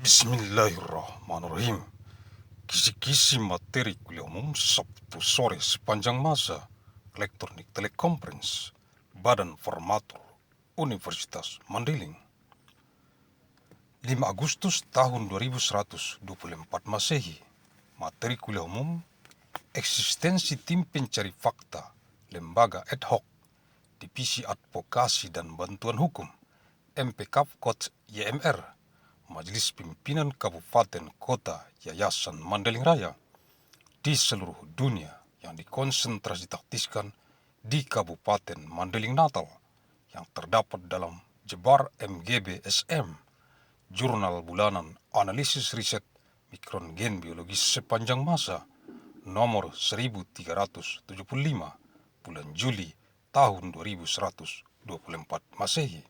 Bismillahirrahmanirrahim. Kisi-kisi materi kuliah umum Sabtu sore sepanjang masa elektronik Teleconference Badan Formatur Universitas Mandailing 5 Agustus tahun 2124 Masehi. Materi kuliah umum Eksistensi Tim Pencari Fakta Lembaga Ad Hoc Divisi Advokasi dan Bantuan Hukum MPKab Kota YMR Majelis Pimpinan Kabupaten, Kota, Yayasan Mandailing Raya di seluruh dunia yang dikonsentrasitaktiskan di Kabupaten Mandailing Natal yang terdapat dalam JBAR MGB SM, Jurnal Bulanan, Analisis, Riset, Mikron Gen Biologis sepanjang masa nomor 1375 bulan Juli tahun 2124 Masehi.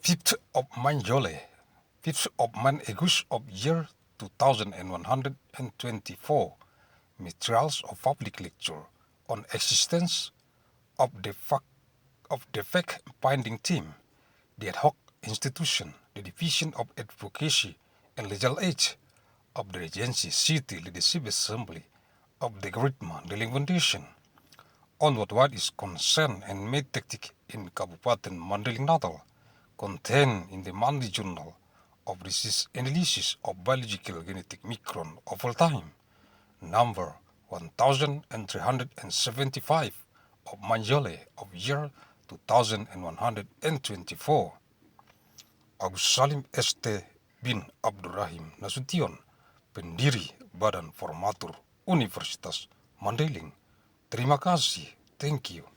5th of August of year 2124, materials of public lecture on existence of the fact-finding team, the ad hoc institution, the Division of Advocacy and Legal Aid of the Regency City Leadership Assembly of the Great Mandailing Foundation, on what is concerned and made tactic in Kabupaten Mandailing Natal, contained in the monthly Journal of Analysis of Biological Genetic Mikron of all time, number 1375 of Manjole of year 2124. Agus Salim St. bin Abdurrahim Nasution, pendiri Badan Formatur Universitas Mandailing. Terima kasih. Thank you.